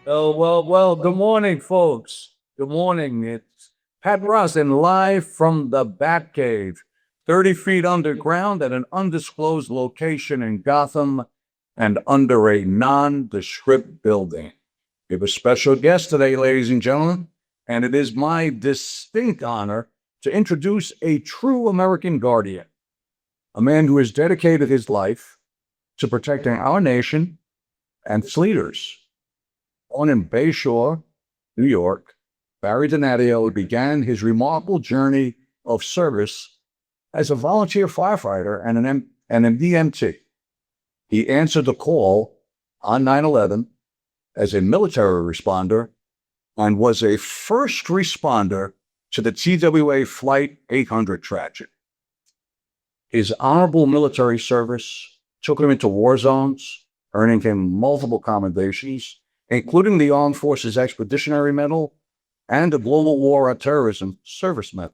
Well, good morning, folks. Good morning. It's Pat Rosin live from the Batcave, 30 feet underground at an undisclosed location in Gotham and under a nondescript building. We have a special guest today, ladies and gentlemen, and it is my distinct honor to introduce a true American guardian, a man who has dedicated his life to protecting our nation and its leaders. Born in Bayshore, New York, Barry Donadio began his remarkable journey of service as a volunteer firefighter and an EMT. He answered the call on 9/11 as a military responder and was a first responder to the TWA Flight 800 tragedy. His honorable military service took him into war zones, earning him multiple commendations, including the Armed Forces Expeditionary Medal and the Global War on Terrorism Service Medal.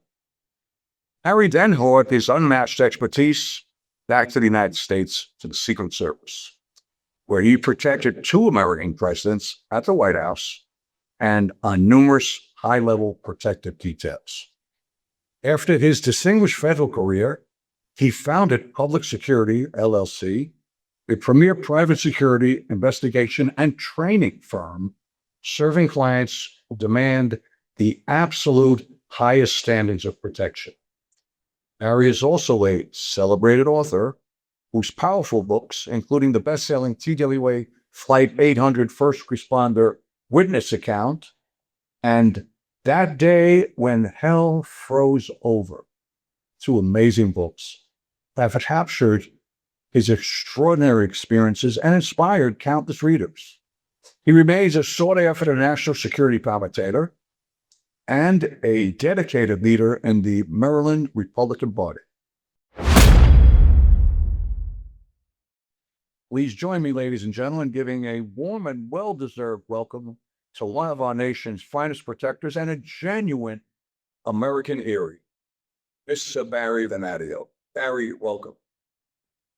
Harry then brought his unmatched expertise back to the United States to the Secret Service, where he protected two American presidents at the White House and on numerous high-level protective details. After his distinguished federal career, he founded Public Security, LLC, a premier private security investigation and training firm serving clients who demand the absolute highest standards of protection. Harry is also a celebrated author whose powerful books, including the best-selling TWA Flight 800 First Responder Witness Account and That Day When Hell Froze Over, two amazing books, have captured his extraordinary experiences and inspired countless readers. He remains a sought-after national security commentator and a dedicated leader in the Maryland Republican Party. Please join me, ladies and gentlemen, giving a warm and well-deserved welcome to one of our nation's finest protectors and a genuine American Erie, Mr. Barry Donadio. Barry, welcome.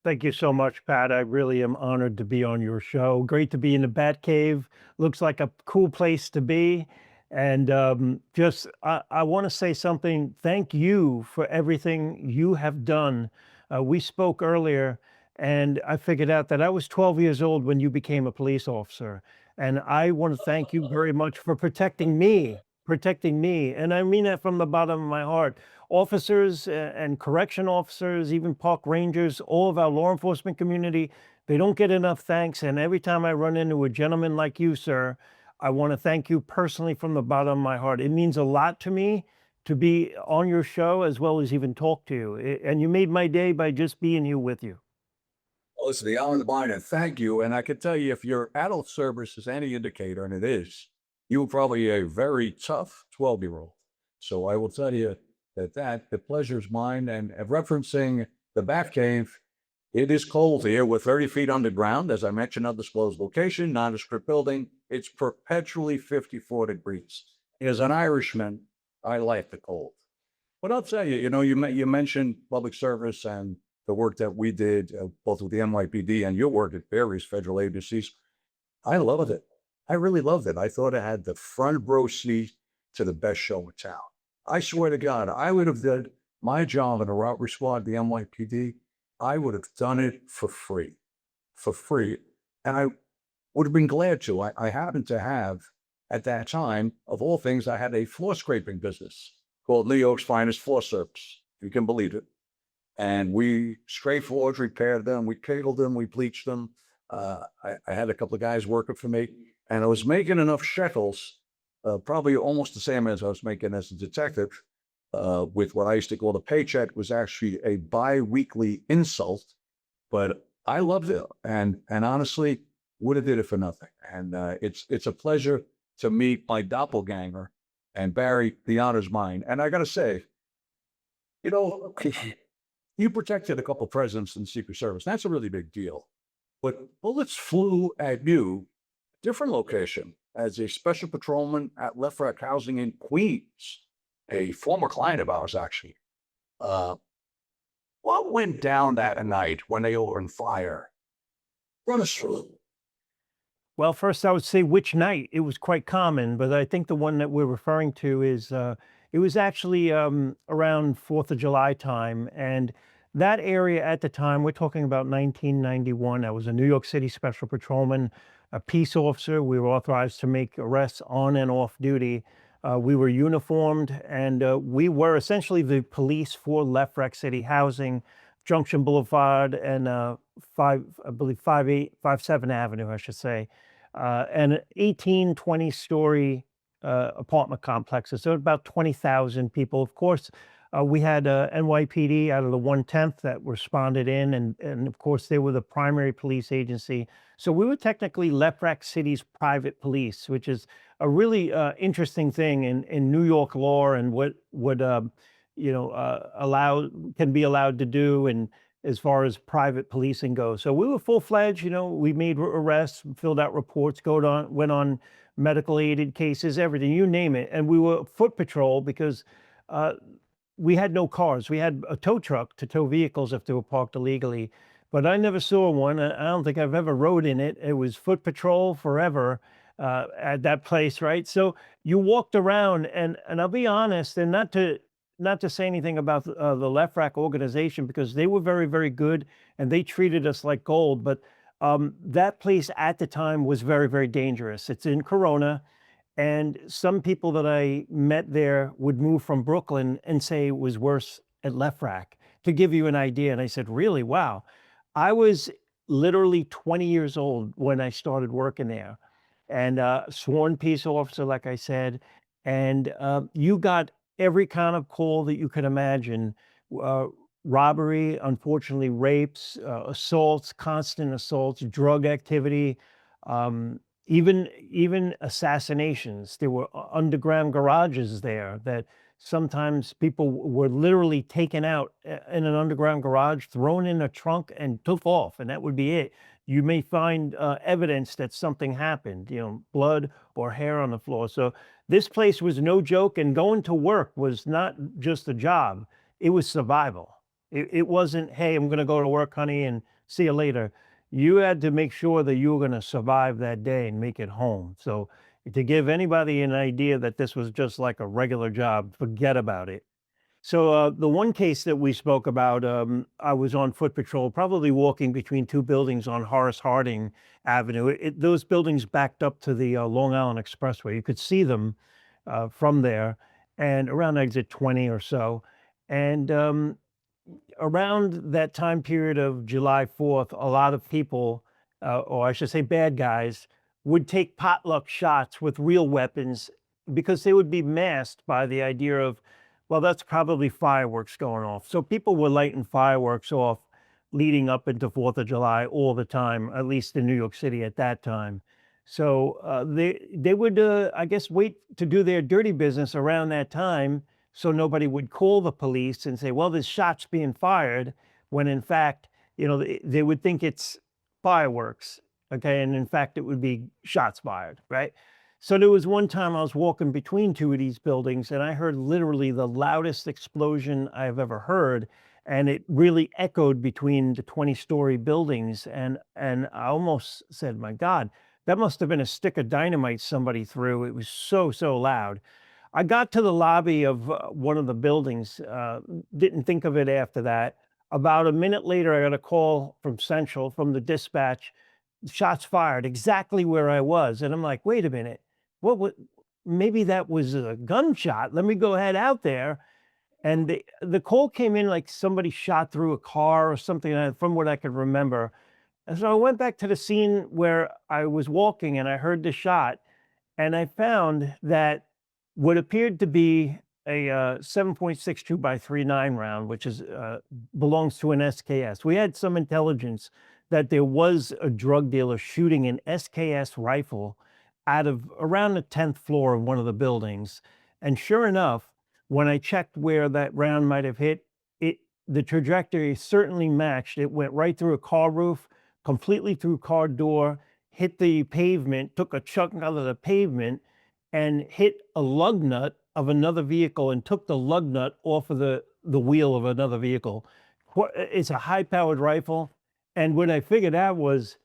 Thank you so much, Pat. I really am honored to be on your show. Great to be in the Batcave. Looks like a cool place to be. And I want to say something. Thank you for everything you have done. We spoke earlier, and I figured out that I was 12 years old when you became a police officer. And I want to thank you very much for protecting me, protecting me. And I mean that from the bottom of my heart. Officers and correction officers, even park rangers, all of our law enforcement community, they don't get enough thanks. And every time I run into a gentleman like you, sir, I want to thank you personally from the bottom of my heart. It means a lot to me to be on your show as well as even talk to you. And you made my day by just being here with you. Well, listen, the honor of mine, and thank you. And I can tell you, if your adult service is any indicator, and it is, you were probably a very tough 12-year-old. So I will tell you that the pleasure is mine. And referencing the Batcave, it is cold here. We're 30 feet underground, as I mentioned, undisclosed location, nondescript building. It's perpetually 54 degrees. As an Irishman, I like the cold. But I'll tell you, you mentioned public service and the work that we did, both with the NYPD and your work at various federal agencies. I loved it. I really loved it. I thought I had the front row seat to the best show in town. I swear to God, I would have done my job in a route response, the NYPD. I would have done it for free, And I would have been glad to. I happened to have, at that time, of all things, I had a floor scraping business called New York's Finest Floor Service. You can believe it. And we scraped floors, repaired them, we cabled them, we bleached them. I had a couple of guys working for me, and I was making enough shekels, probably almost the same as I was making as a detective, with what I used to call the paycheck. Was actually a bi-weekly insult, but I loved it, and honestly, would have did it for nothing. And it's a pleasure to meet my doppelganger, and Barry, the honor's mine. And I got to say, you know, you protected a couple presidents in the Secret Service. That's a really big deal. But bullets flew at you, different location, as a special patrolman at Lefrak Housing in Queens, a former client of ours, actually. Uh, what went down that night when they were on fire? Run us through. Well, first I would say which night. It was quite common, but I think the one that we're referring to is it was actually around 4th of July time. And that area at the time, we're talking about 1991. I was a New York City special patrolman, a peace officer. We were authorized to make arrests on and off duty. We were uniformed, and we were essentially the police for Left Rec City Housing, Junction Boulevard, and I believe 57 Avenue, I should say, and an 18, 20-story apartment complexes. So about 20,000 people. Of course, we had NYPD out of the 110th that responded in, and of course, they were the primary police agency. So we were technically Left Rec City's private police, which is a really interesting thing in New York law and what would allow can be allowed to do and as far as private policing goes. So we were full fledged. We made arrests, filled out reports, went on medical aided cases, everything you name it, and we were foot patrol because. We had no cars. We had a tow truck to tow vehicles if they were parked illegally, but I never saw one. I don't think I've ever rode in it. It was foot patrol forever at that place, right? So you walked around, and I'll be honest, and not to say anything about the Left Rack organization because they were very, very good and they treated us like gold. But that place at the time was very, very dangerous. It's in Corona. And some people that I met there would move from Brooklyn and say it was worse at Left Rack, to give you an idea. And I said, really? Wow. I was literally 20 years old when I started working there, and sworn peace officer, like I said. And you got every kind of call that you could imagine. Uh, Robbery, unfortunately, rapes, assaults, constant assaults, drug activity, um, even assassinations. There were underground garages there that sometimes people were literally taken out in an underground garage, thrown in a trunk, and took off, and that would be it. You may find evidence that something happened, blood or hair on the floor. So this place was no joke, and going to work was not just a job; it was survival. It wasn't, "Hey, I'm going to go to work, honey, and see you later." You had to make sure that you were gonna survive that day and make it home. So to give anybody an idea that this was just like a regular job, forget about it. So the one case that we spoke about, I was on foot patrol, probably walking between two buildings on Horace Harding Avenue. Those buildings backed up to the Long Island Expressway. You could see them from there, and around exit 20 or so. And around that time period of July 4th, a lot of people, or I should say bad guys, would take potluck shots with real weapons because they would be masked by the idea of, well, that's probably fireworks going off. So people were lighting fireworks off leading up into 4th of July all the time, at least in New York City at that time. So they would, I guess, wait to do their dirty business around that time so nobody would call the police and say, well, there's shots being fired, when in fact, they would think it's fireworks. Okay. And in fact, it would be shots fired. Right. So there was one time I was walking between two of these buildings and I heard literally the loudest explosion I've ever heard. And it really echoed between the 20-story buildings. And I almost said, my God, that must have been a stick of dynamite somebody threw. It was so, so loud. I got to the lobby of one of the buildings, didn't think of it after that. About a minute later, I got a call from Central, from the dispatch, shots fired exactly where I was. And I'm like, wait a minute, maybe that was a gunshot. Let me go head out there. And the call came in like somebody shot through a car or something, from what I could remember. And so I went back to the scene where I was walking and I heard the shot. And I found that what appeared to be a 7.62 by 39 round, which belongs to an SKS. We had some intelligence that there was a drug dealer shooting an SKS rifle out of around the 10th floor of one of the buildings. And sure enough, when I checked where that round might have hit, the trajectory certainly matched. It went right through a car roof, completely through car door, hit the pavement, took a chunk out of the pavement, and hit a lug nut of another vehicle and took the lug nut off of the wheel of another vehicle. It's a high-powered rifle. And what I figured out was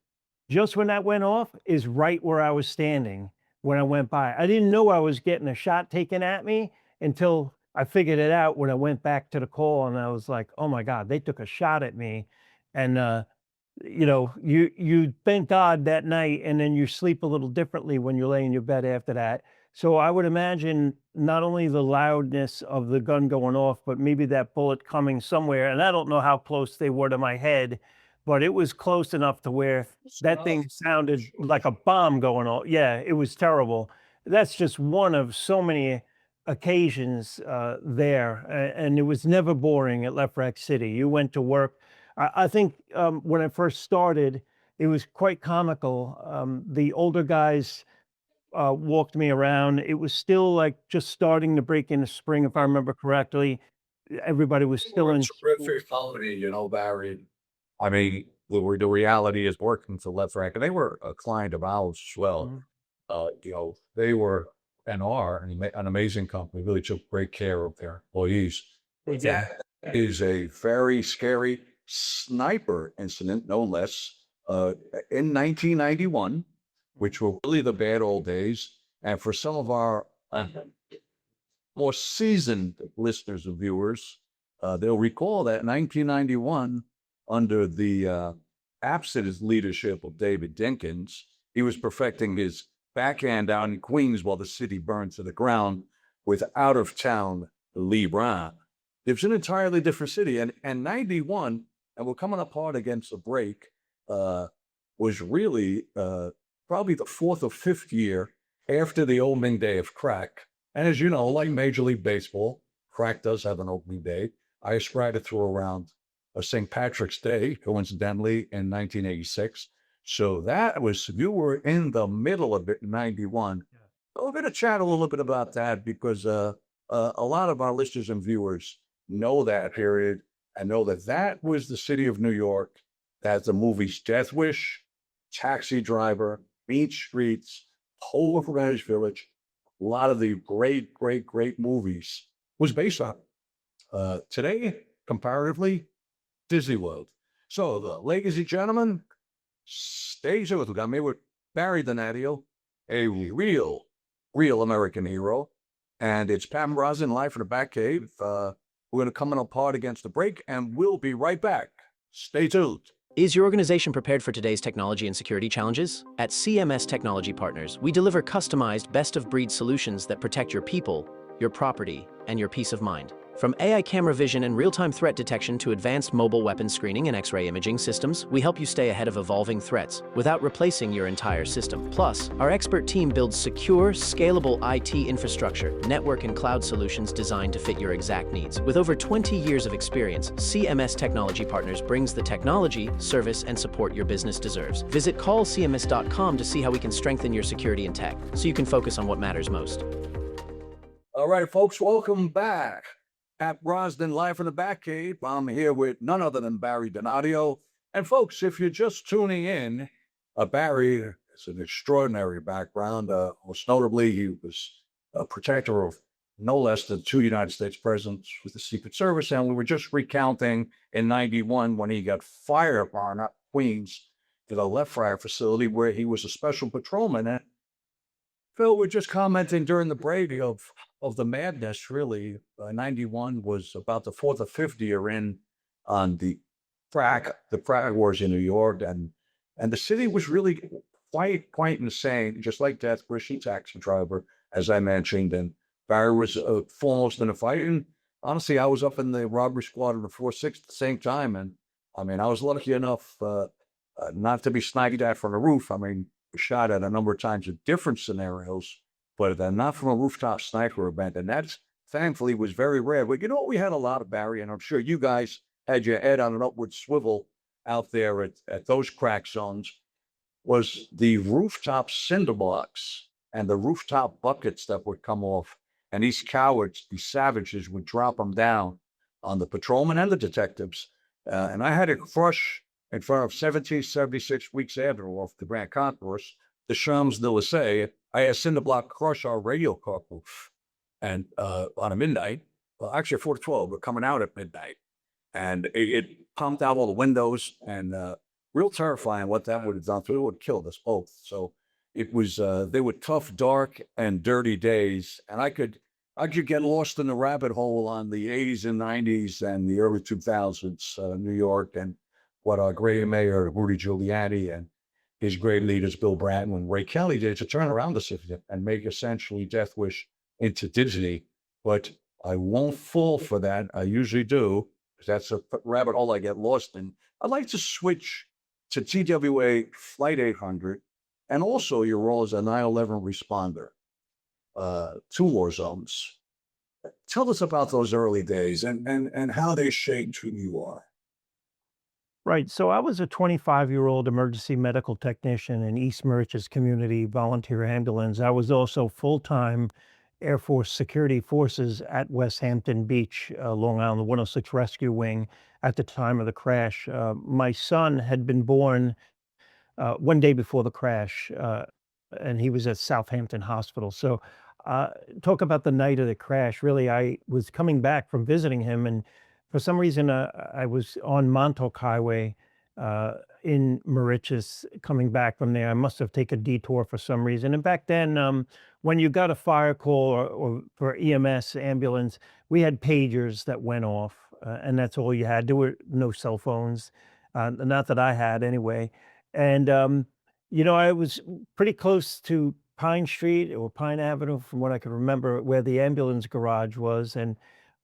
just when that went off is right where I was standing when I went by. I didn't know I was getting a shot taken at me until I figured it out when I went back to the call, and I was like, "Oh my God, they took a shot at me." And you thank God that night, and then you sleep a little differently when you lay in your bed after that. So I would imagine not only the loudness of the gun going off, but maybe that bullet coming somewhere. And I don't know how close they were to my head, but it was close enough to where that thing sounded like a bomb going off. Yeah, it was terrible. That's just one of so many occasions there. And it was never boring at Left Rack City. You went to work. I think when I first started, it was quite comical. The older guys walked me around. It was still like just starting to break into spring, if I remember correctly. Everybody was They still were a in school. terrific company, Barry. I mean, the reality is working for Left Rack, and they were a client of ours as well. Mhm. They were and are an amazing company. Really took great care of their employees. They did. That is a very scary sniper incident, no less, in 1991, which were really the bad old days. And for some of our more seasoned listeners and viewers, they'll recall that in 1991, under the absent leadership of David Dinkins, he was perfecting his backhand down in Queens while the city burned to the ground with out-of-town Lee Brown. It was an entirely different city. And 91, and we're coming up hard against the break, was really probably the fourth or fifth year after the opening day of crack. And as you know, like Major League Baseball, crack does have an opening day. I aspire to throw around a St. Patrick's Day, coincidentally, in 1986. So that was, you were in the middle of it in 91. Yeah. We're going to chat a little bit about that because a lot of our listeners and viewers know that period and know that that was the city of New York that the movies Death Wish, Taxi Driver, Mean Streets, Whole Greenwich Village, a lot of the great, great, great movies was based on. Today, comparatively, Disney World. So, ladies and gentlemen, stay tuned. We got me with Barry Donadio, a real American hero. And it's Pam Rosin live from the Batcave. We're going to come in apart against the break, and we'll be right back. Stay tuned. Is your organization prepared for today's technology and security challenges? At CMS Technology Partners, we deliver customized, best-of-breed solutions that protect your people, your property, and your peace of mind. From AI camera vision and real-time threat detection to advanced mobile weapon screening and X-ray imaging systems, we help you stay ahead of evolving threats without replacing your entire system. Plus, our expert team builds secure, scalable IT infrastructure, network and cloud solutions designed to fit your exact needs. With over 20 years of experience, CMS Technology Partners brings the technology, service, and support your business deserves. Visit callcms.com to see how we can strengthen your security and tech so you can focus on what matters most. All right, folks, welcome back. Pat Brosnan, live from the Batcave. I'm here with none other than Barry Donadio. And folks, if you're just tuning in, Barry has an extraordinary background. Most notably, he was a protector of no less than 2 United States presidents with the Secret Service. And we were just recounting in 91 when he got fired upon at Queens to the Left Fire facility where he was a special patrolman. And Phil, we're just commenting during the break of the madness, really. 91 was about the fourth or fifth year in on the crack wars in New York. And the city was really quite insane, just like Death Wish, Taxi Driver, as I mentioned. And Barry was foremost in the fight. And honestly, I was up in the robbery squad of the 4-6 at the same time. And I mean, I was lucky enough not to be sniped at from the roof. I mean, shot at a number of times in different scenarios, but not from a rooftop sniper event. And that's thankfully was very rare. But you know what we had a lot of, Barry, and I'm sure you guys had your head on an upward swivel out there at those crack zones, was the rooftop cinder blocks and the rooftop buckets that would come off. And these cowards, these savages would drop them down on the patrolmen and the detectives. And I had a crush in front of 1776 weeks after off the Grand Concourse, the Champs-Élysées. I had cinder block crush our radio car roof. And on a midnight, well, actually 4 to 12, we're coming out at midnight. And it pumped out all the windows. And real terrifying what that would have done to it. It would have killed us both. So it was they were tough, dark, and dirty days. And I could get lost in the rabbit hole on the 80s and 90s and the early 2000s, New York, and what our great mayor, Rudy Giuliani, and his great leaders, Bill Bratton and Ray Kelly, did to turn around the city and make essentially Death Wish into Disney. But I won't fall for that. I usually do, because that's a rabbit hole I get lost in. I'd like to switch to TWA Flight 800 and also your role as a 9/11 responder to war zones. Tell us about those early days and how they shaped who you are. Right. So I was a 25-year-old emergency medical technician in East Meriches Community Volunteer Ambulance. I was also full-time Air Force Security Forces at West Hampton Beach, Long Island, the 106 Rescue Wing at the time of the crash. My son had been born one day before the crash, and he was at Southampton Hospital. So, talk about the night of the crash. Really, I was coming back from visiting him, and for some reason, I was on Montauk Highway in Mauritius coming back from there. I must have taken a detour for some reason. And back then, when you got a fire call or for EMS ambulance, we had pagers that went off, and that's all you had. There were no cell phones, not that I had anyway. And, I was pretty close to Pine Street or Pine Avenue, from what I can remember, where the ambulance garage was. And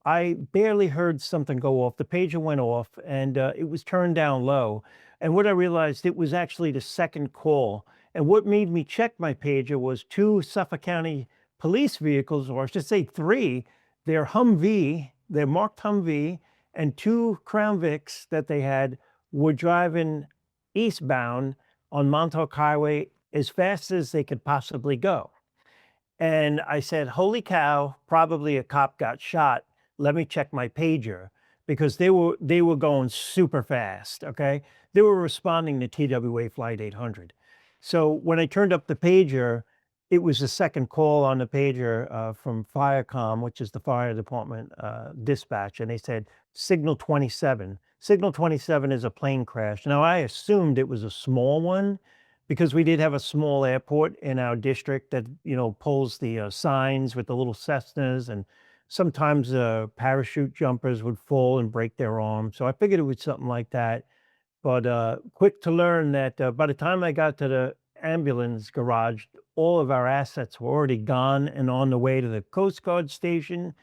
I barely heard something go off. The pager went off and it was turned down low. And what I realized, it was actually the second call. And what made me check my pager was two Suffolk County police vehicles, or I should say three. They're marked Humvee, and two Crown Vics that they had were driving eastbound on Montauk Highway as fast as they could possibly go. And I said, "Holy cow, probably a cop got shot. Let me check my pager," because they were going super fast, okay? They were responding to TWA Flight 800. So when I turned up the pager, it was the second call on the pager from Firecom, which is the fire department dispatch, and they said, "Signal 27." Signal 27 is a plane crash. Now, I assumed it was a small one because we did have a small airport in our district that, pulls the signs with the little Cessnas, and sometimes parachute jumpers would fall and break their arms. So I figured it was something like that. But quick to learn that by the time I got to the ambulance garage, all of our assets were already gone and on the way to the Coast Guard station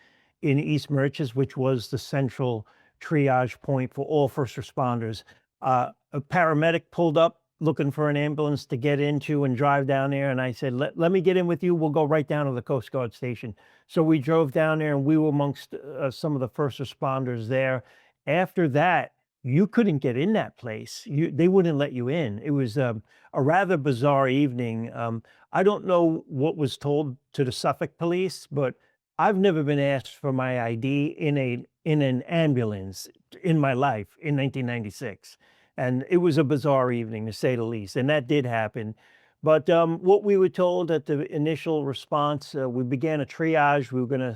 in East Meriches, which was the central triage point for all first responders. A paramedic pulled up looking for an ambulance to get into and drive down there. And I said, let me get in with you. We'll go right down to the Coast Guard station. So we drove down there and we were amongst some of the first responders there. After that, you couldn't get in that place. They wouldn't let you in. It was a rather bizarre evening. I don't know what was told to the Suffolk police, but I've never been asked for my ID in an ambulance in my life in 1996. And it was a bizarre evening, to say the least, and that did happen. But what we were told at the initial response, we began a triage. We were going to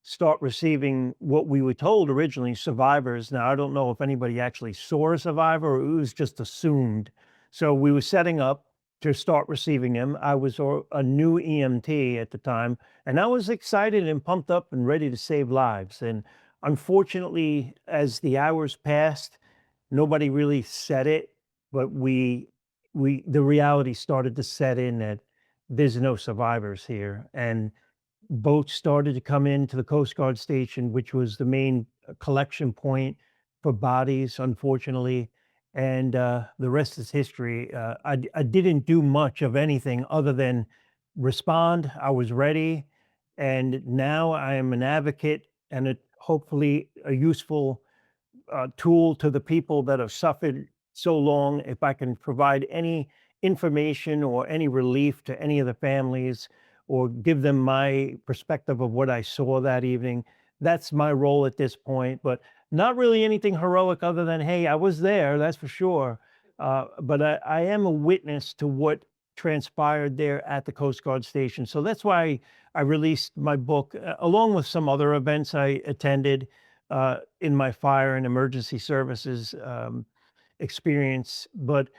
start receiving what we were told originally, survivors. Now, I don't know if anybody actually saw a survivor or it was just assumed. So we were setting up to start receiving them. I was a new EMT at the time, and I was excited and pumped up and ready to save lives. And unfortunately, as the hours passed, nobody really said it, but the reality started to set in that there's no survivors here. And boats started to come into the Coast Guard station, which was the main collection point for bodies, unfortunately. And the rest is history. I didn't do much of anything other than respond. I was ready. And now I am an advocate and hopefully a useful tool to the people that have suffered so long. If I can provide any information or any relief to any of the families or give them my perspective of what I saw that evening, that's my role at this point. But not really anything heroic other than, hey, I was there, that's for sure. But I am a witness to what transpired there at the Coast Guard station. So that's why I released my book, along with some other events I attended in my fire and emergency services experience. But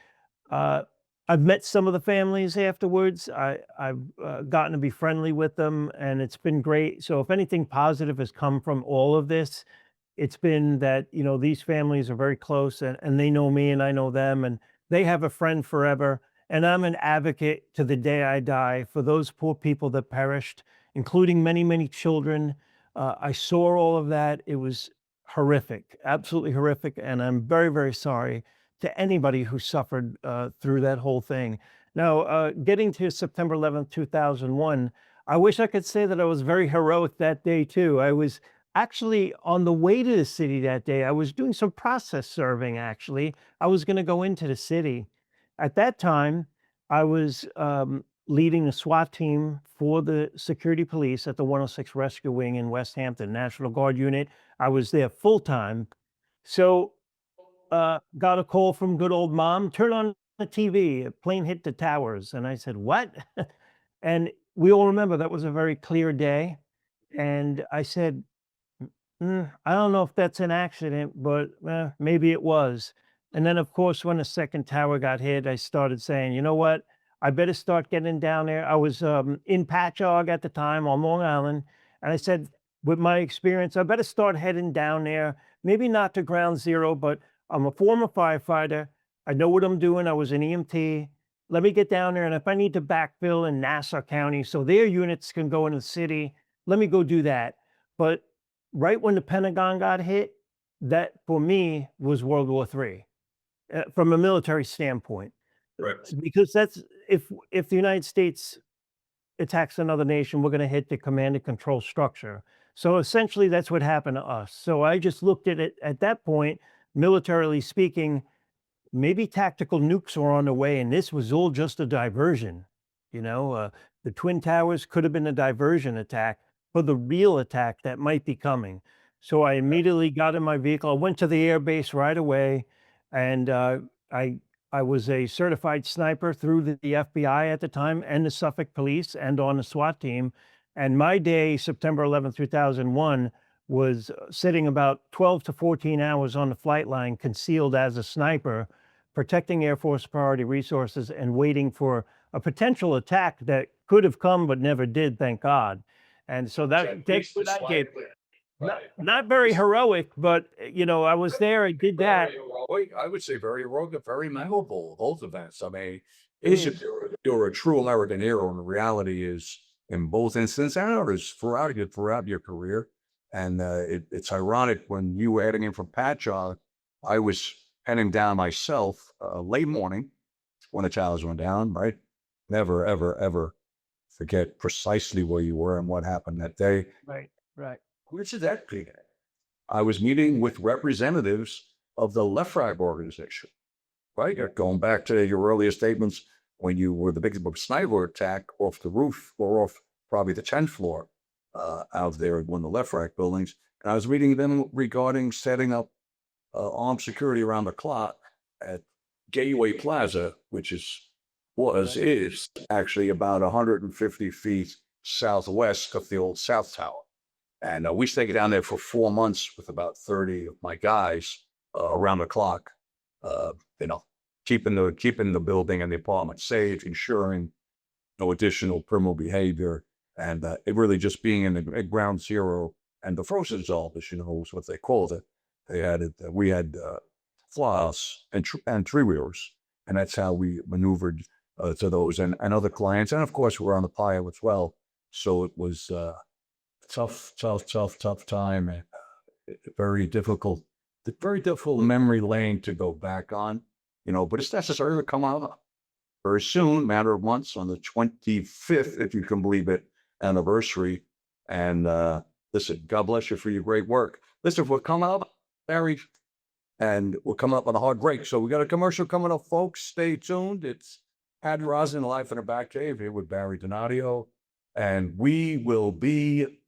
uh, I've met some of the families afterwards. I've gotten to be friendly with them, and it's been great. So if anything positive has come from all of this, it's been that, these families are very close, and they know me and I know them, and they have a friend forever. And I'm an advocate to the day I die for those poor people that perished, including many, many children. I saw all of that. It was horrific, absolutely horrific. And I'm very, very sorry to anybody who suffered through that whole thing. Now, getting to September 11th, 2001, I wish I could say that I was very heroic that day too. I was actually on the way to the city that day. I was doing some process serving, actually. I was going to go into the city. At that time, I was leading the SWAT team for the security police at the 106 Rescue Wing in West Hampton, National Guard unit. I was there full time. So got a call from good old mom, turn on the TV, a plane hit the towers. And I said, what? And we all remember that was a very clear day. And I said, I don't know if that's an accident, but maybe it was. And then, of course, when the second tower got hit, I started saying, you know what? I better start getting down there. I was in Patchogue at the time on Long Island. And I said, with my experience, I better start heading down there. Maybe not to ground zero, but I'm a former firefighter. I know what I'm doing. I was an EMT. Let me get down there. And if I need to backfill in Nassau County so their units can go into the city, let me go do that. But right when the Pentagon got hit, that for me was World War III from a military standpoint. Right. Because that's if the United States attacks another nation, we're going to hit the command and control structure. So essentially, that's what happened to us. So I just looked at it at that point, militarily speaking. Maybe tactical nukes were on the way, and this was all just a diversion. The Twin Towers could have been a diversion attack for the real attack that might be coming. So I immediately got in my vehicle. I went to the air base right away, and I was a certified sniper through the FBI at the time, and the Suffolk Police, and on the SWAT team. And my day, September 11th, 2001, was sitting about 12 to 14 hours on the flight line, concealed as a sniper, protecting Air Force priority resources and waiting for a potential attack that could have come but never did, thank God. And so that takes what I gave. Not very heroic, but I was there. I did that. Very heroic. I would say very heroic, but very memorable, both events. I mean, is it you're a true American hero, and the reality is, in both instances and others throughout your career. And it's ironic when you were heading in from Patchogue, I was heading down myself late morning when the towers went down, right? Never, ever, ever forget precisely where you were and what happened that day. Right, right. Which is that big? I was meeting with representatives of the Left Right organization, right? Going back to your earlier statements when you were the victim of a sniper attack off the roof or off probably the 10th floor out there in one of the Left Right buildings. And I was meeting them regarding setting up armed security around the clock at Gateway Plaza, which is actually about 150 feet southwest of the old South Tower. And we stayed down there for 4 months with about 30 of my guys around the clock, keeping the building and the apartment safe, ensuring no additional criminal behavior, and it really just being in the ground zero and the frozen zone, as is what they called it. We had flaws and three wheelers, and that's how we maneuvered to those and other clients, and of course we're on the PIO as well. So it was tough time, and very difficult memory lane to go back on, but it's necessary to come out very soon, matter of months, on the 25th, if you can believe it, anniversary. And listen, God bless you for your great work. Listen, we'll come out, Barry, and we'll come up on a hard break. So we got a commercial coming up, folks. Stay tuned. It's Pat Rosin, Life in a Back Cave, here with Barry Donadio, and we will be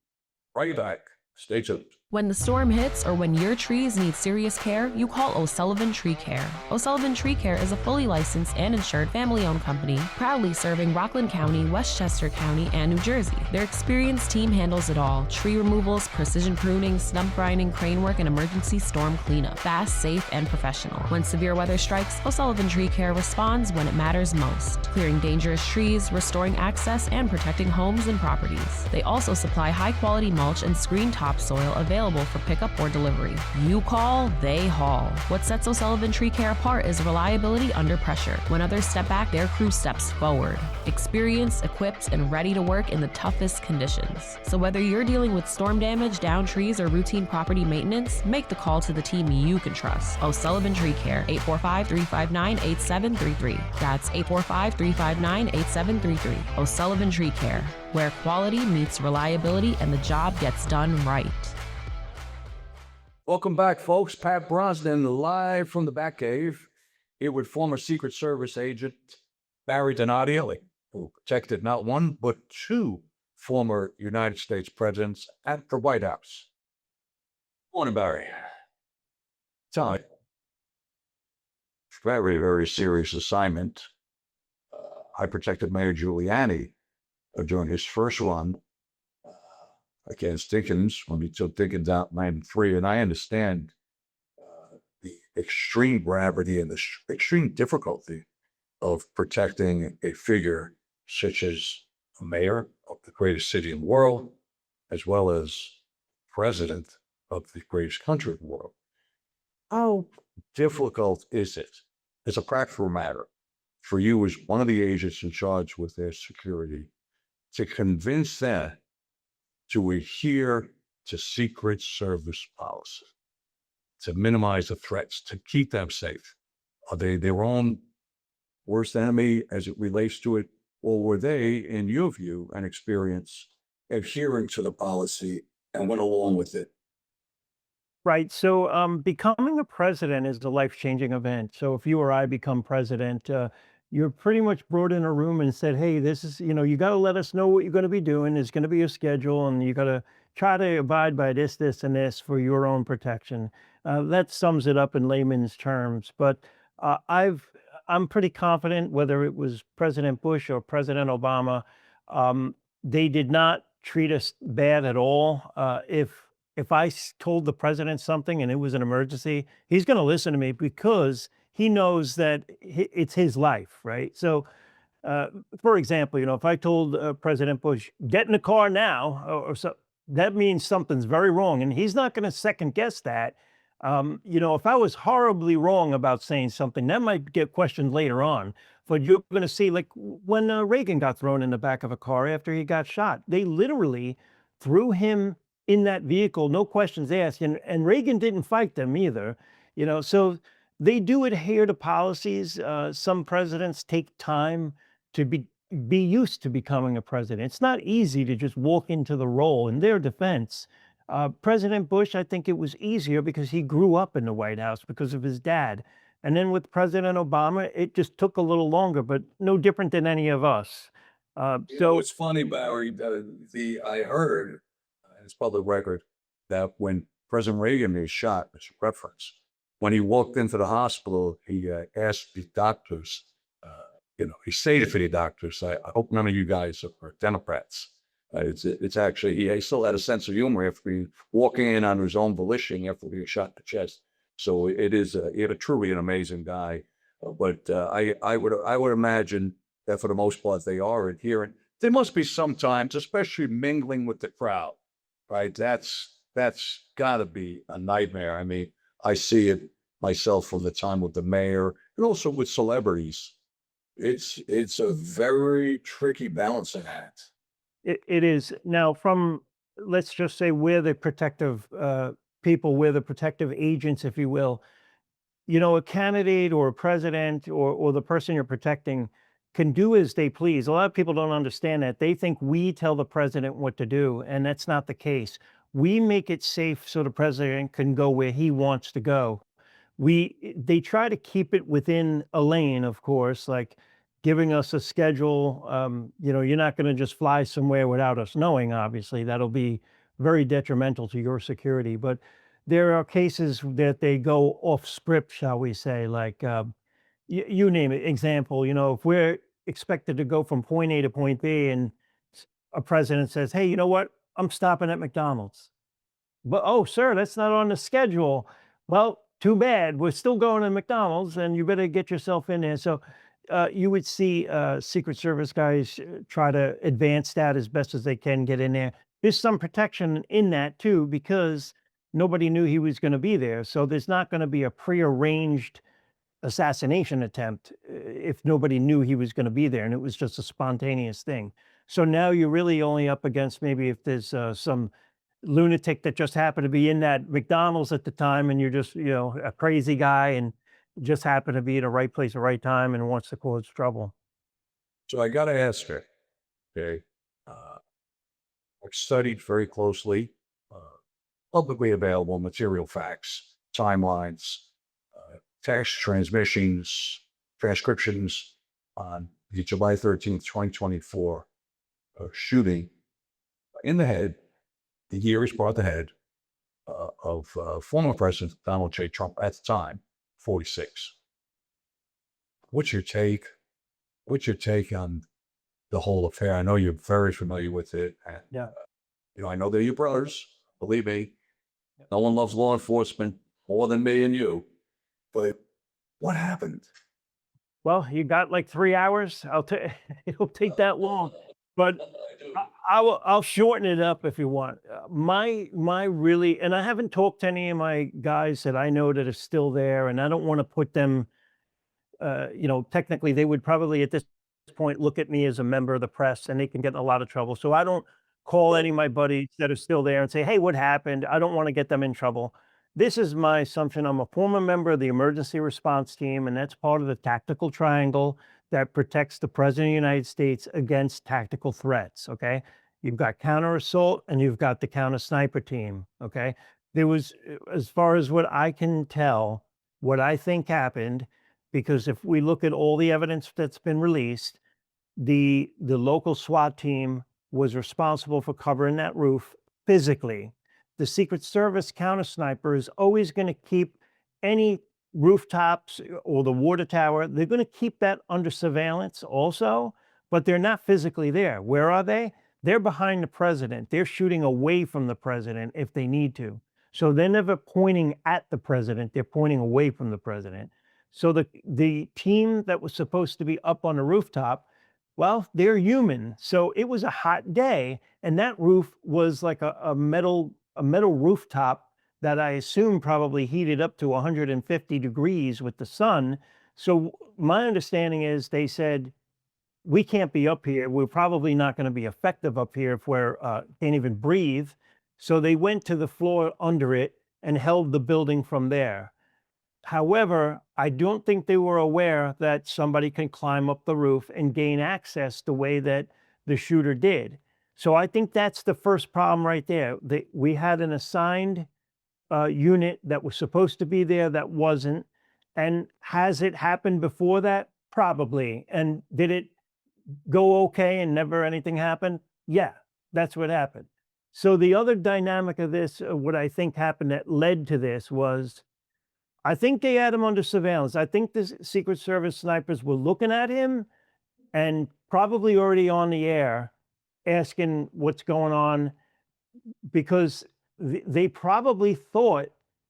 right back. Stay tuned. When the storm hits or when your trees need serious care, you call O'Sullivan Tree Care. O'Sullivan Tree Care is a fully licensed and insured family-owned company, proudly serving Rockland County, Westchester County, and New Jersey. Their experienced team handles it all: tree removals, precision pruning, stump grinding, crane work, and emergency storm cleanup. Fast, safe, and professional. When severe weather strikes, O'Sullivan Tree Care responds when it matters most, clearing dangerous trees, restoring access, and protecting homes and properties. They also supply high-quality mulch and screen topsoil available for pickup or delivery. You call, they haul. What sets O'Sullivan Tree Care apart is reliability under pressure. When others step back, their crew steps forward. Experienced, equipped, and ready to work in the toughest conditions. So whether you're dealing with storm damage, downed trees, or routine property maintenance, make the call to the team you can trust. O'Sullivan Tree Care, 845-359-8733. That's 845-359-8733. O'Sullivan Tree Care, where quality meets reliability and the job gets done right. Welcome back, folks. Pat Brosnan live from the Batcave, here with former Secret Service agent Barry Donadio, who protected not one, but two former United States presidents at the White House. Morning, Barry. Tell me. Very, very serious assignment. I protected Mayor Giuliani during his first run against Dickens when he took Dickens out in 93. And I understand the extreme gravity and the extreme difficulty of protecting a figure such as a mayor of the greatest city in the world, as well as president of the greatest country in the world. How difficult is it, as a practical matter, for you as one of the agents in charge with their security to convince them to adhere to Secret Service policy, to minimize the threats, to keep them safe? Are they their own worst enemy as it relates to it, or were they, in your view and experience, adhering to the policy and went along with it? Right. So, becoming a president is a life-changing event. So, if you or I become president, you're pretty much brought in a room and said, "Hey, this is, you got to let us know what you're going to be doing. There's going to be a schedule, and you got to try to abide by this, this, and this for your own protection." That sums it up in layman's terms. But I'm pretty confident, whether it was President Bush or President Obama, they did not treat us bad at all. If told the president something and it was an emergency, he's going to listen to me because he knows that it's his life, right? So, for example, if I told President Bush, "Get in the car now," or so, that means something's very wrong, and he's not going to second guess that. If I was horribly wrong about saying something, that might get questioned later on. But you're going to see, like when Reagan got thrown in the back of a car after he got shot, they literally threw him in that vehicle, no questions asked. And Reagan didn't fight them either, so they do adhere to policies. Some presidents take time to be used to becoming a president. It's not easy to just walk into the role. In their defense, President Bush, I think it was easier because he grew up in the White House because of his dad. And then with President Obama, it just took a little longer, but no different than any of us. So It's funny, Barry. I heard, and it's public record, that when President Reagan was shot, as a reference, when he walked into the hospital, he asked the doctors, he stated for the doctors, I hope none of you guys are Democrats. It's actually, he still had a sense of humor after walking in on his own volition after being shot in the chest. So it is truly an amazing guy. But I would imagine that for the most part they are adherent. There must be some times, especially mingling with the crowd, right? That's got to be a nightmare. I mean, I see it myself from the time with the mayor and also with celebrities. It's a very tricky balancing act. it is. Now, let's just say we're the protective people, we're the protective agents, if you will. A candidate or a president or the person you're protecting can do as they please. A lot of people don't understand that. They think we tell the president what to do, and that's not the case. We make it safe so the president can go where he wants to go. They try to keep it within a lane, of course, like giving us a schedule. You're not going to just fly somewhere without us knowing, obviously. That'll be very detrimental to your security. But there are cases that they go off script, shall we say, like you name it. Example, if we're expected to go from point A to point B, and a president says, "Hey, you know what? I'm stopping at McDonald's." But, "Oh, sir, that's not on the schedule." Well, too bad. We're still going to McDonald's, and you better get yourself in there. So, you would see Secret Service guys try to advance that as best as they can get in there. There's some protection in that too, because nobody knew he was going to be there. So there's not going to be a prearranged assassination attempt if nobody knew he was going to be there and it was just a spontaneous thing. So now you're really only up against maybe if there's some lunatic that just happened to be in that McDonald's at the time, and you're just, a crazy guy and just happened to be in the right place at the right time and wants to cause trouble. So I got to ask her, okay, I've studied very closely uh, publicly available material facts, timelines, text transmissions, transcriptions on the July 13th, 2024 shooting in the head, the year is brought the head of former President Donald J. Trump at the time, 46. What's your take? What's your take on the whole affair? I know you're very familiar with it. And, Yeah. I know they're your brothers. Believe me, no one loves law enforcement more than me and you. But what happened? Well, you got like 3 hours. It'll take that long, but I'll shorten it up if you want. My really, and I haven't talked to any of my guys that I know that are still there, and I don't want to put them. Technically, they would probably at this point look at me as a member of the press, and they can get in a lot of trouble. So I don't call any of my buddies that are still there and say, "Hey, what happened?" I don't want to get them in trouble. This is my assumption. I'm a former member of the emergency response team, and that's part of the tactical triangle that protects the president of the United States against tactical threats. Okay. You've got counter assault and you've got the counter sniper team. Okay. There was, as far as what I can tell, what I think happened, because if we look at all the evidence that's been released, the local SWAT team was responsible for covering that roof physically. The Secret Service counter sniper is always going to keep any rooftops or the water tower, they're going to keep that under surveillance also, but they're not physically there. Where are they? They're behind the president. They're shooting away from the president if they need to. So they're never pointing at the president, they're pointing away from the president. So the team that was supposed to be up on the rooftop, well, they're human. So it was a hot day, and that roof was like a metal rooftop that I assume probably heated up to 150 degrees with the sun. So my understanding is they said, we can't be up here. We're probably not going to be effective up here if we're can't even breathe. So they went to the floor under it and held the building from there. However, I don't think they were aware that somebody can climb up the roof and gain access the way that the shooter did. So I think that's the first problem right there. We had an assigned unit that was supposed to be there that wasn't. And has it happened before that? Probably. And did it go okay and never anything happened? Yeah, that's what happened. So the other dynamic of this, what I think happened that led to this was, I think they had him under surveillance. I think the Secret Service snipers were looking at him and probably already on the air asking what's going on, because they probably thought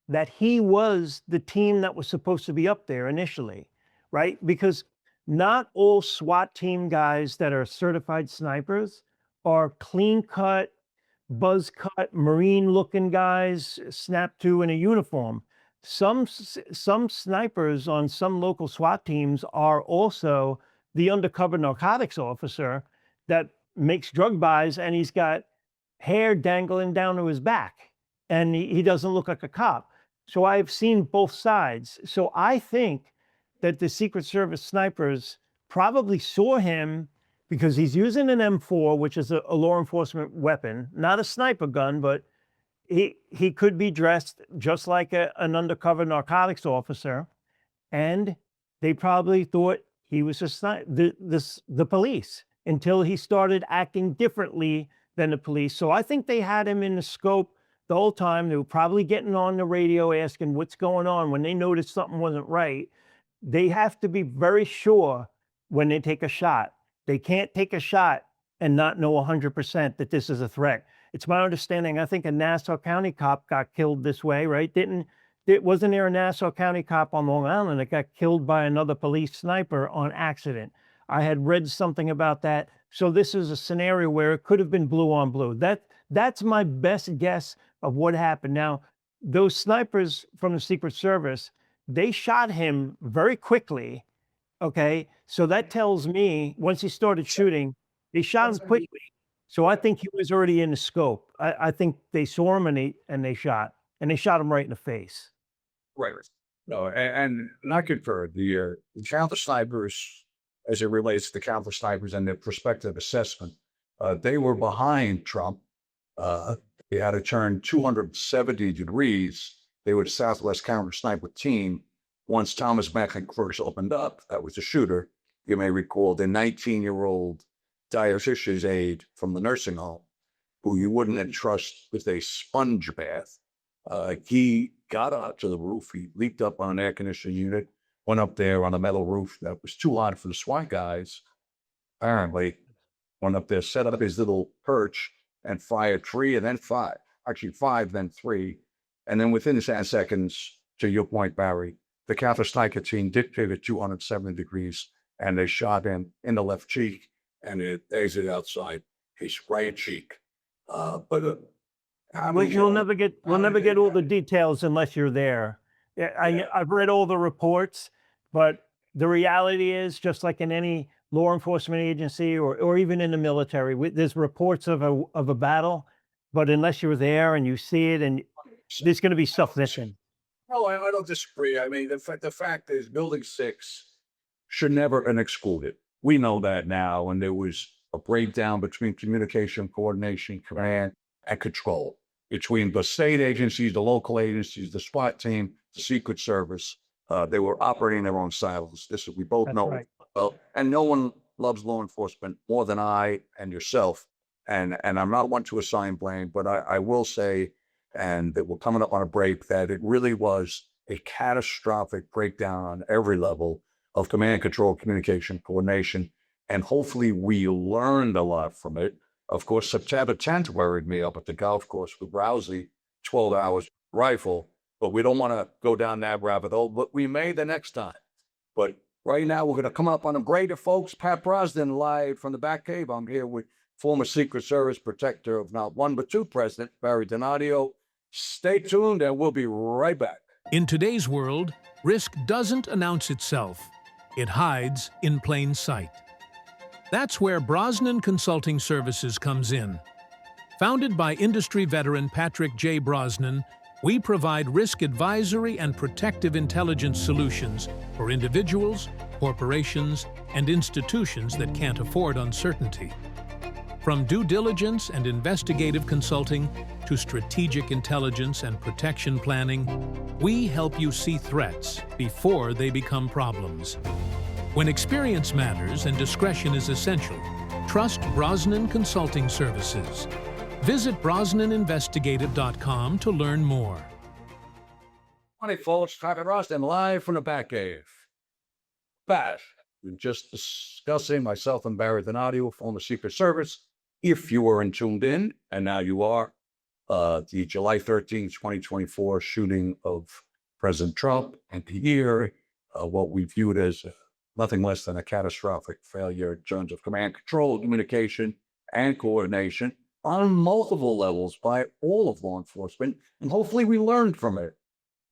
that he was the team that was supposed to be up there initially, right? Because not all SWAT team guys that are certified snipers are clean cut, buzz cut, Marine looking guys, snapped to in a uniform. Some snipers on some local SWAT teams are also the undercover narcotics officer that makes drug buys, and he's got hair dangling down to his back, and he doesn't look like a cop. So I've seen both sides. So I think that the Secret Service snipers probably saw him because he's using an M4, which is a law enforcement weapon, not a sniper gun, but he could be dressed just like an undercover narcotics officer, and they probably thought he was the police, until he started acting differently than the police. So I think they had him in the scope the whole time. They were probably getting on the radio asking what's going on when they noticed something wasn't right. They have to be very sure when they take a shot. They can't take a shot and not know 100% that this is a threat. It's my understanding, I think a Nassau County cop got killed this way, right? Wasn't there a Nassau County cop on Long Island that got killed by another police sniper on accident? I had read something about that. So this is a scenario where it could have been blue on blue. That's my best guess of what happened. Now, those snipers from the Secret Service, they shot him very quickly. Okay. So that tells me once he started shooting, they shot him quickly. So I think he was already in the scope. I think they saw him and they shot him right in the face. Right. No, and not good for the counter snipers as it relates to the counter snipers and their prospective assessment. They were behind Trump. He had to turn 270 degrees. They were the Southwest counter sniper team. Once Thomas Mackling first opened up, that was the shooter. You may recall the 19-year-old dietitian's aide from the nursing home, who you wouldn't entrust with a sponge bath. He got out to the roof. He leaped up on an air conditioning unit, went up there on a metal roof that was too hot for the SWAT guys. Apparently, went up there, set up his little perch, and fired three and then five. Actually, five, then three. And then within 10 seconds, to your point, Barry, the counter sniper team dictated 270 degrees, and they shot him in the left cheek, and it exited outside his right cheek. But We'll never get all the details unless you're there. Yeah, I've read all the reports, but the reality is, just like in any law enforcement agency or even in the military, there's reports of a battle, but unless you're there and you see it, and there's going to be stuff missing. No, I don't disagree. I mean, the fact is, Building 6 should never have been excluded. We know that now, and there was a breakdown between communication, coordination, command, and control between the state agencies, the local agencies, the SWAT team, the Secret Service. They were operating their own silos. We both know. Right. Well, and no one loves law enforcement more than I and yourself. And I'm not one to assign blame, but I will say, and that we're coming up on a break, that it really was a catastrophic breakdown on every level of command, control, communication, coordination. And hopefully we learned a lot from it. Of course, September 10th worried me up at the golf course with Rousey, 12 hours rifle, but we don't want to go down that rabbit hole, but we may the next time. But right now, we're going to come up on a break, folks. Pat Brosnan live from the Batcave. I'm here with former Secret Service protector of not one, but two President Barry Donadio. Stay tuned, and we'll be right back. In today's world, risk doesn't announce itself. It hides in plain sight. That's where Brosnan Consulting Services comes in. Founded by industry veteran Patrick J. Brosnan, we provide risk advisory and protective intelligence solutions for individuals, corporations, and institutions that can't afford uncertainty. From due diligence and investigative consulting to strategic intelligence and protection planning, we help you see threats before they become problems. When experience matters and discretion is essential, trust Brosnan Consulting Services. Visit BrosnanInvestigative.com to learn more. Morning, folks. Pat Brosnan live from the Batcave. Pat, we're just discussing, myself and Barry Donadio, former Secret Service. If you weren't tuned in, and now you are, the July 13th, 2024 shooting of President Trump, and here, what we viewed as nothing less than a catastrophic failure in terms of command, control, communication, and coordination on multiple levels by all of law enforcement. And hopefully we learned from it.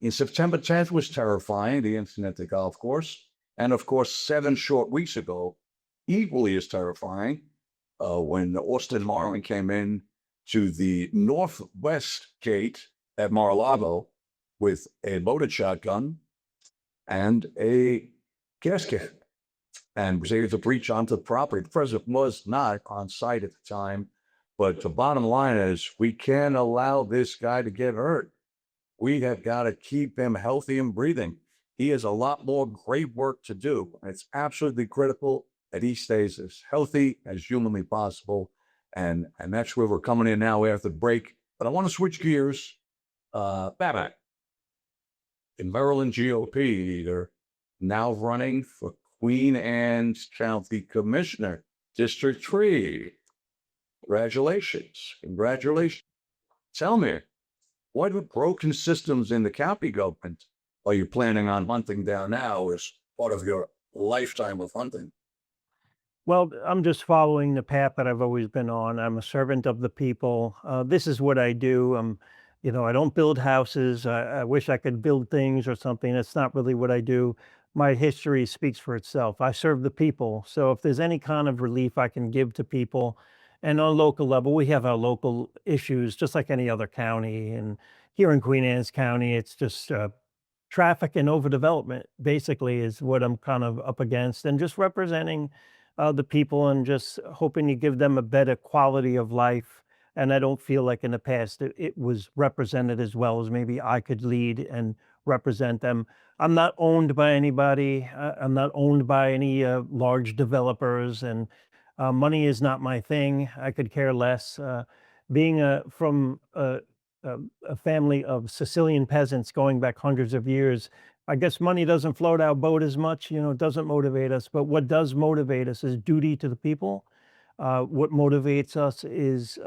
In September 10th was terrifying, the incident at the golf course. And of course, 7 short weeks ago, equally as terrifying, when Austin Marlin came in to the northwest gate at Mar-a-Lago with a loaded shotgun and a gas can, and was able to breach onto the property. The president was not on site at the time, but the bottom line is we can't allow this guy to get hurt. We have got to keep him healthy and breathing. He has a lot more great work to do. It's absolutely critical that he stays as healthy as humanly possible. And that's where we're coming in now after the break. But I want to switch gears. Back in Maryland GOP, they're now running for Queen Anne's County Commissioner, District 3. Congratulations. Congratulations. Tell me, what broken systems in the county government are you planning on hunting down now as part of your lifetime of hunting? Well, I'm just following the path that I've always been on. I'm a servant of the people. This is what I do. I don't build houses. I wish I could build things or something. That's not really what I do. My history speaks for itself. I serve the people. So if there's any kind of relief I can give to people, and on local level, we have our local issues, just like any other county. And here in Queen Anne's County, it's just traffic and overdevelopment basically is what I'm kind of up against, and just representing the people and just hoping to give them a better quality of life. And I don't feel like in the past it was represented as well as maybe I could lead and represent them. I'm not owned by anybody. I'm not owned by any large developers, and money is not my thing. I could care less. Being from a family of Sicilian peasants going back hundreds of years, I guess money doesn't float our boat as much, it doesn't motivate us. But what does motivate us is duty to the people. What motivates us is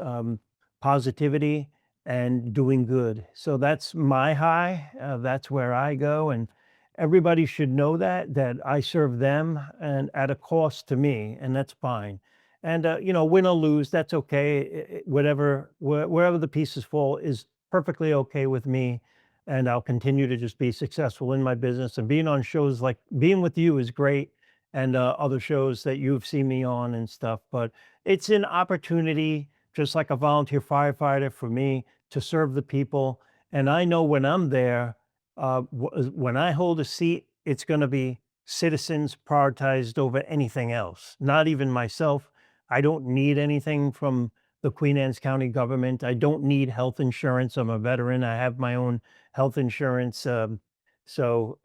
positivity and doing good. So that's my high. That's where I go. And everybody should know that I serve them and at a cost to me, and that's fine. And, win or lose, that's okay. Wherever the pieces fall is perfectly okay with me. And I'll continue to just be successful in my business, and being on shows like being with you is great, and other shows that you've seen me on and stuff. But it's an opportunity, just like a volunteer firefighter, for me to serve the people. And I know when I'm there, when I hold a seat, it's going to be citizens prioritized over anything else, not even myself. I don't need anything from the Queen Anne's County government. I don't need health insurance. I'm a veteran. I have my own health insurance. So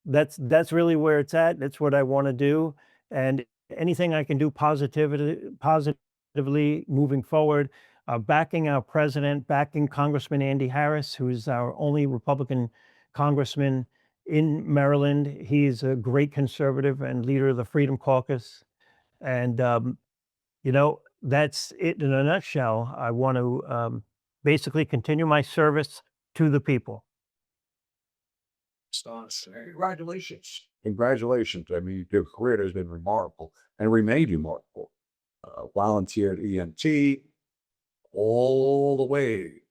that's really where it's at. That's what I want to do, and anything I can do positively moving forward. Backing our president, backing Congressman Andy Harris, who is our only Republican congressman in Maryland. He's a great conservative and leader of the Freedom Caucus, and that's it in a nutshell. I want to basically continue my service to the people. Congratulations. Congratulations. I mean, your career has been remarkable and remained remarkable. Volunteered EMT all the way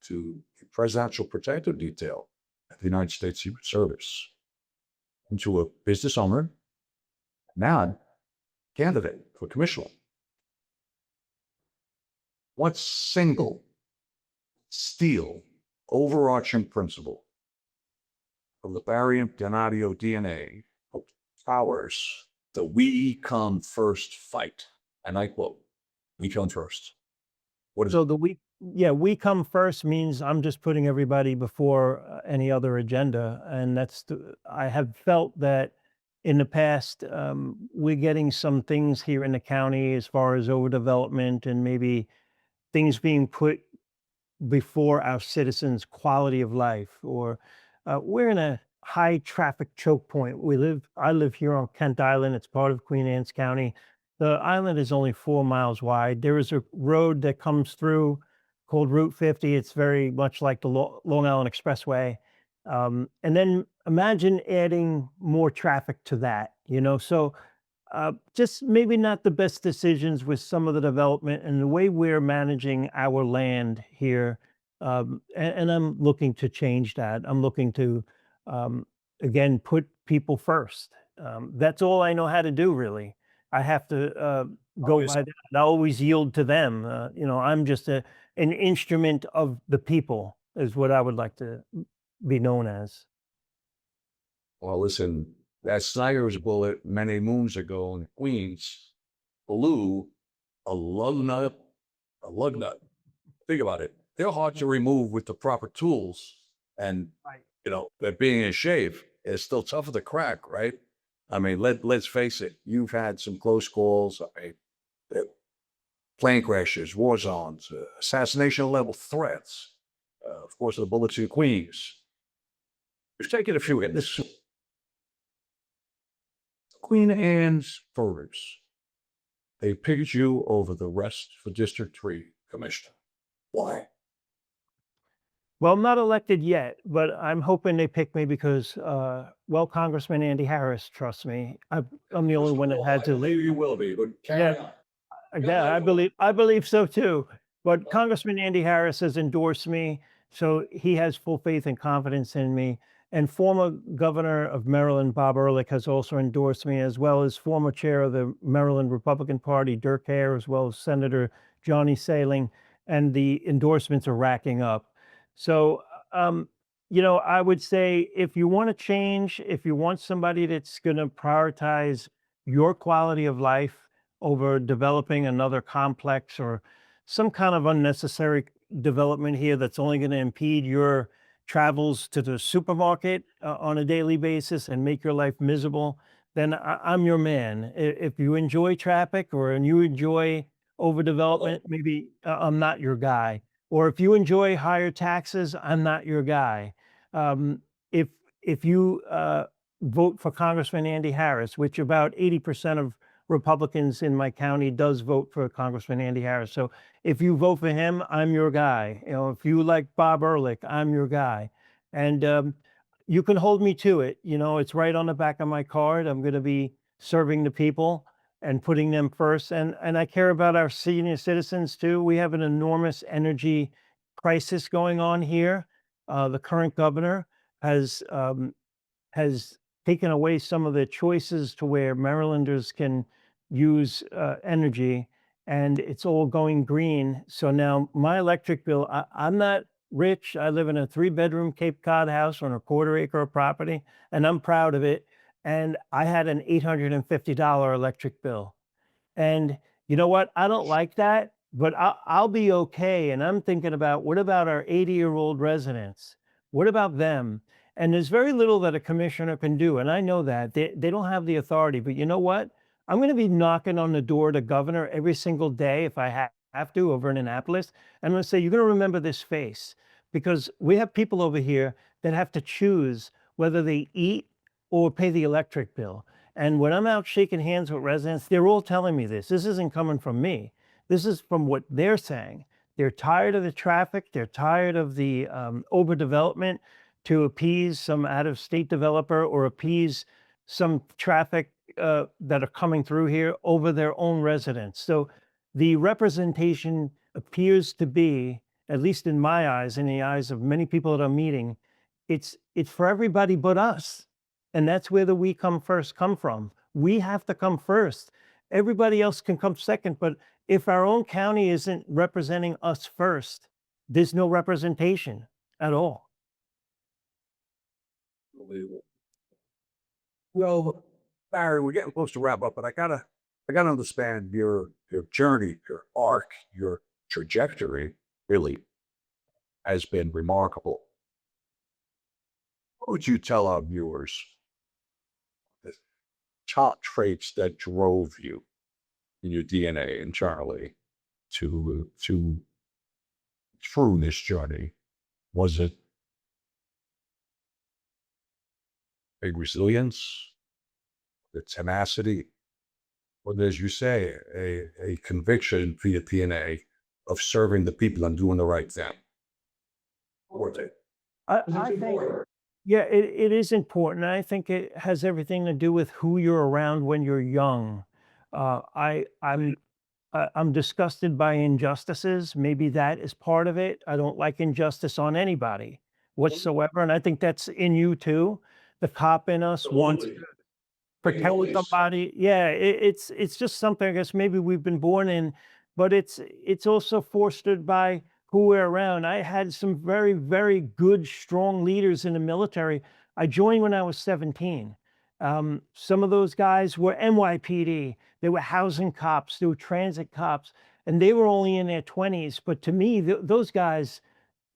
to Presidential Protective Detail at the United States Secret Service, into a business owner, now candidate for commissioner. What single, steel, overarching principle of the variant Donadio DNA powers the "we come first" fight? And I quote, "We come first." What is So we come first means I'm just putting everybody before any other agenda, and I have felt that in the past we're getting some things here in the county as far as overdevelopment and maybe things being put before our citizens' quality of life, or we're in a high traffic choke point. I live here on Kent Island. It's part of Queen Anne's County. The island is only 4 miles wide. There is a road that comes through called Route 50. It's very much like the Long Island Expressway. And then imagine adding more traffic to that, So just maybe not the best decisions with some of the development and the way we're managing our land here. And I'm looking to change that. I'm looking to, again, put people first. That's all I know how to do, really. I have to go by that. I always yield to them. I'm just an instrument of the people, is what I would like to be known as. Well, listen, that Snyder's bullet many moons ago in Queens blew a lug nut, a lug nut. Think about it. They're hard to remove with the proper tools. And, that being a shave is still tougher to crack, right? I mean, let's face it. You've had some close calls. plane crashes, war zones, assassination level threats, of course, the bullets of Queens. We've taken a few hits. Queen Anne's voters, they picked you over the rest for District 3 Commissioner. Why? Well, I'm not elected yet, but I'm hoping they pick me because, well, Congressman Andy Harris trusts me. I'm the only one that had to. Maybe you will be, but Yeah. carry on. Yeah, I believe so too. But Congressman Andy Harris has endorsed me, so he has full faith and confidence in me. And former Governor of Maryland, Bob Ehrlich, has also endorsed me, as well as former chair of the Maryland Republican Party, Dirk Hare, as well as Senator Johnny Saling. And the endorsements are racking up. So, I would say if you want to change, if you want somebody that's going to prioritize your quality of life over developing another complex or some kind of unnecessary development here that's only going to impede your travels to the supermarket on a daily basis and make your life miserable, then I'm your man. If you enjoy traffic or and you enjoy overdevelopment, maybe I'm not your guy. Or if you enjoy higher taxes, I'm not your guy. Um, if if you vote for Congressman Andy Harris, which about 80% of Republicans in my county does vote for Congressman Andy Harris. So if you vote for him, I'm your guy. If you like Bob Ehrlich, I'm your guy. And you can hold me to it. It's right on the back of my card. I'm going to be serving the people and putting them first. And I care about our senior citizens too. We have an enormous energy crisis going on here. The current governor has taken away some of the choices to where Marylanders can use energy, and it's all going green. So now my electric bill, I'm not rich. I live in a 3-bedroom Cape Cod house on a quarter acre of property, and I'm proud of it. And I had an $850 electric bill. And you know what? I don't like that, but I'll be okay. And I'm thinking about what about our 80-year-old residents? What about them? And there's very little that a commissioner can do. And I know that they don't have the authority. But you know what? I'm going to be knocking on the door to governor every single day if I have to over in Annapolis. And I'm going to say, you're going to remember this face because we have people over here that have to choose whether they eat or pay the electric bill. And when I'm out shaking hands with residents, they're all telling me this. This isn't coming from me. This is from what they're saying. They're tired of the traffic. They're tired of the overdevelopment to appease some out-of-state developer or appease some traffic that are coming through here over their own residents. So the representation appears to be, at least in my eyes, in the eyes of many people that I'm meeting, it's for everybody but us. And that's where the we come first come from. We have to come first. Everybody else can come second, but if our own county isn't representing us first, there's no representation at all. Unbelievable. Well, Barry, we're getting close to wrap up, but I gotta understand your journey, your arc, your trajectory really has been remarkable. What would you tell our viewers the top traits that drove you in your DNA and Charlie to through this journey? Was it a resilience, the tenacity, or as you say, a conviction via DNA of serving the people and doing the right thing? Or was it? I think, yeah, it is important. I think it has everything to do with who you're around when you're young. I'm disgusted by injustices. Maybe that is part of it. I don't like injustice on anybody whatsoever, and I think that's in you too. The cop in us wants to protect somebody. Yeah, it's just something I guess maybe we've been born in, but it's also fostered by who we're around. I had some very, very good, strong leaders in the military. I joined when I was 17. Some of those guys were NYPD. They were housing cops. They were transit cops, and they were only in their 20s. But to me, those guys,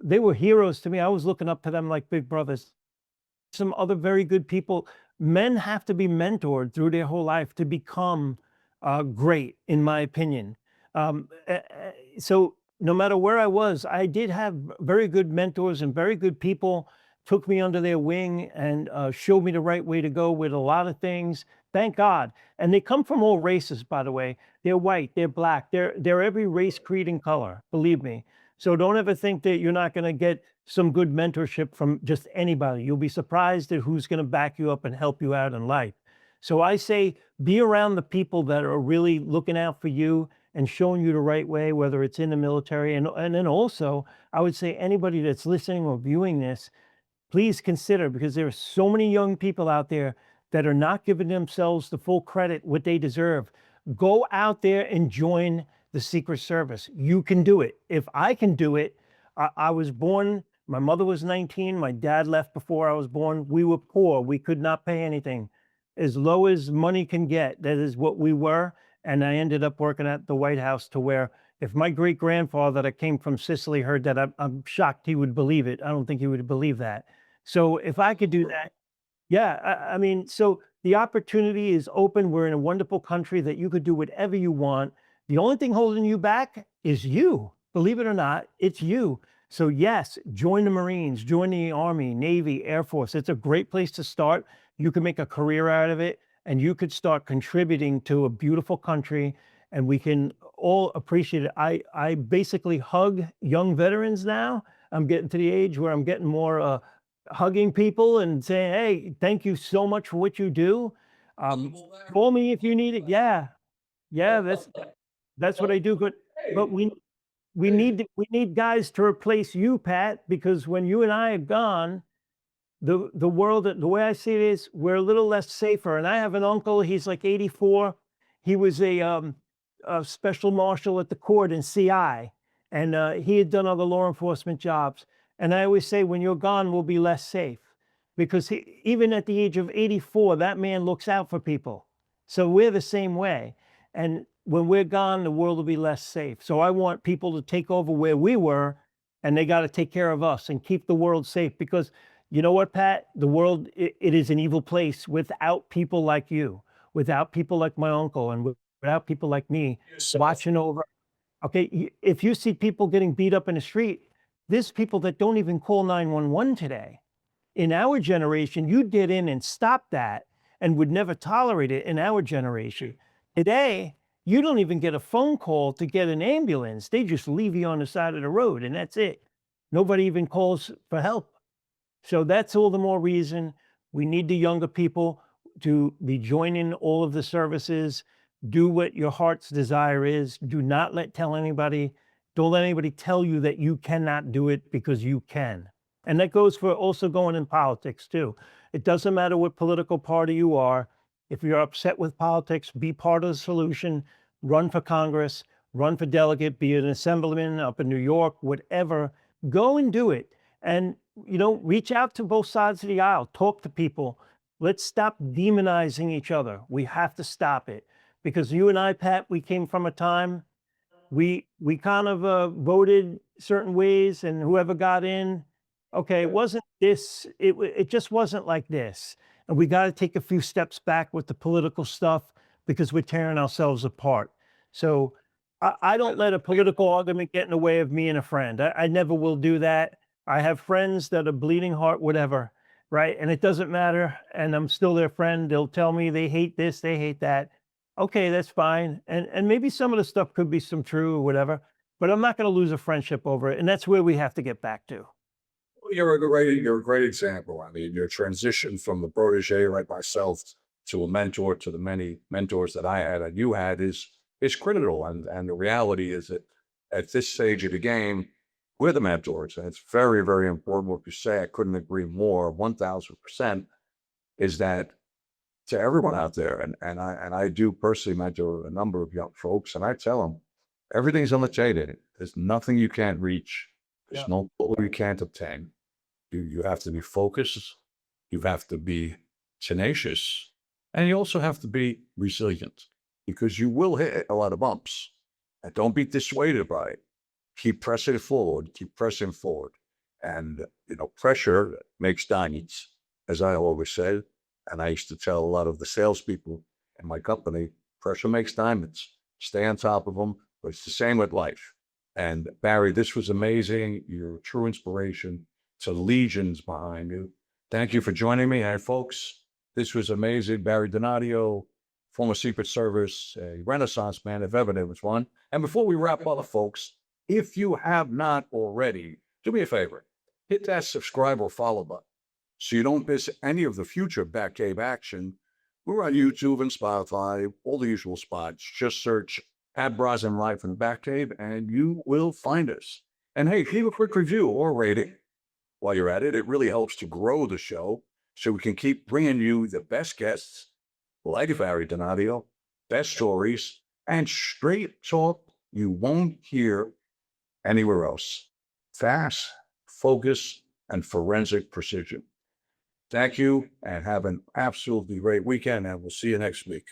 they were heroes to me. I was looking up to them like big brothers. Some other very good people. Men have to be mentored through their whole life to become great, in my opinion. So no matter where I was, I did have very good mentors and very good people took me under their wing and showed me the right way to go with a lot of things. Thank God. And they come from all races, by the way. They're white, they're black, they're every race, creed, and color. Believe me. So don't ever think that you're not going to get some good mentorship from just anybody. You'll be surprised at who's going to back you up and help you out in life. So I say be around the people that are really looking out for you and showing you the right way, whether it's in the military. And then also, I would say anybody that's listening or viewing this, please consider, because there are so many young people out there that are not giving themselves the full credit what they deserve. Go out there and join the Secret Service. You can do it. If I can do it, I was born, my mother was 19, my dad left before I was born. We were poor. We could not pay anything. As low as money can get, that is what we were. And I ended up working at the White House to where if my great grandfather that came from Sicily heard that, I'm shocked he would believe it. I don't think he would believe that. So if I could do that, yeah, I mean, so the opportunity is open. We're in a wonderful country that you could do whatever you want. The only thing holding you back is you. Believe it or not, it's you. So yes, join the Marines, join the Army, Navy, Air Force. It's a great place to start. You can make a career out of it and you could start contributing to a beautiful country and we can all appreciate it. I basically hug young veterans now. I'm getting to the age where I'm getting more hugging people and saying, "Hey, thank you so much for what you do. Call me if you need it." Yeah, yeah, that's what I do. But we need guys to replace you, Pat, because when you and I are gone, the world, the way I see it is, we're a little less safer. And I have an uncle. He's like 84. He was a special marshal at the court in CI, and he had done other law enforcement jobs. And I always say, when you're gone, we'll be less safe, because even at the age of 84, that man looks out for people. So we're the same way. And when we're gone, the world will be less safe. So I want people to take over where we were, and they got to take care of us and keep the world safe. Because you know what, Pat? The world, it is an evil place without people like you, without people like my uncle, and without people like me watching over. Okay, if you see people getting beat up in the street, there's people that don't even call 911 today. In our generation, you'd get in and stop that and would never tolerate it in our generation. Today, you don't even get a phone call to get an ambulance. They just leave you on the side of the road and that's it. Nobody even calls for help. So that's all the more reason we need the younger people to be joining all of the services. Do what your heart's desire is. Do not tell anybody. Don't let anybody tell you that you cannot do it, because you can. And that goes for also going in politics too. It doesn't matter what political party you are. If you're upset with politics, be part of the solution. Run for Congress, run for delegate, be an assemblyman up in New York, whatever. Go and do it. And, reach out to both sides of the aisle. Talk to people. Let's stop demonizing each other. We have to stop it. Because you and I, Pat, we came from a time we kind of voted certain ways, and whoever got in, okay, it wasn't this, it just wasn't like this. And we got to take a few steps back with the political stuff, because we're tearing ourselves apart. So I don't let a political argument get in the way of me and a friend. I never will do that. I have friends that are bleeding heart, whatever, right? And it doesn't matter. And I'm still their friend. They'll tell me they hate this, they hate that. Okay, that's fine. And maybe some of the stuff could be some true or whatever, but I'm not going to lose a friendship over it. And that's where we have to get back to. You're a great example. I mean, your transition from the protege like myself to a mentor, to the many mentors that I had and you had, is critical. And the reality is that at this stage of the game, we're the mentors. And it's very, very important what you say. I couldn't agree more. 1000% is that to everyone out there. And I do personally mentor a number of young folks, and I tell them everything's on the table. There's nothing you can't reach. There's no goal you can't obtain. You have to be focused. You have to be tenacious. And you also have to be resilient, because you will hit a lot of bumps. And don't be dissuaded by it. Keep pressing forward. Keep pressing forward. And, pressure makes diamonds, as I always said. And I used to tell a lot of the salespeople in my company, pressure makes diamonds. Stay on top of them. but it's the same with life. And Barry, this was amazing. You're a true inspiration to legions behind you. Thank you for joining me. And folks, this was amazing. Barry Donadio, former Secret Service, a Renaissance man, if ever there was one. And before we wrap up, folks, if you have not already, do me a favor, hit that subscribe or follow button so you don't miss any of the future Batcave action. We're on YouTube and Spotify, all the usual spots. Just search Pat Brosnan Live from the Batcave and you will find us. And hey, leave a quick review or rating. While you're at it, it really helps to grow the show so we can keep bringing you the best guests, like Barry Donadio, best stories, and straight talk you won't hear anywhere else. Fast, focus, and forensic precision. Thank you, and have an absolutely great weekend, and we'll see you next week.